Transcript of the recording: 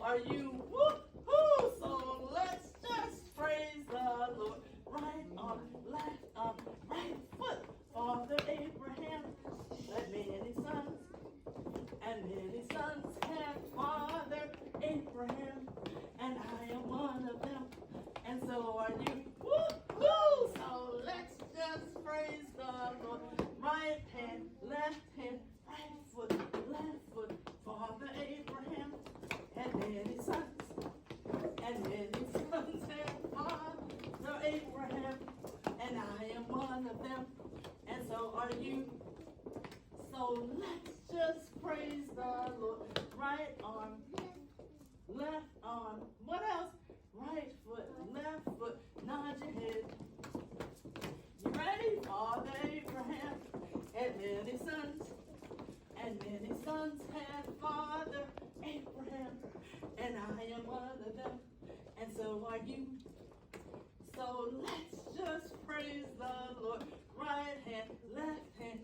are you. Woo-hoo! So let's just praise the Lord. Right arm, left arm, right foot. Father Abraham had many sons, and many sons had Father Abraham, and I am one of them, and so are you. Woo-hoo! So let's just praise the Lord. Right hand, left hand, right foot, left foot. Father Abraham had many sons, and many sons had Father Abraham, and I am one of them, and so are you. So let's just praise the Lord. Right arm, left arm. What else? Right foot, left foot. Nod your head. You ready? Father Abraham had many sons, and many sons had Father Abraham, and I am one of them, and so are you. So let's just praise the Lord. Right hand, left hand,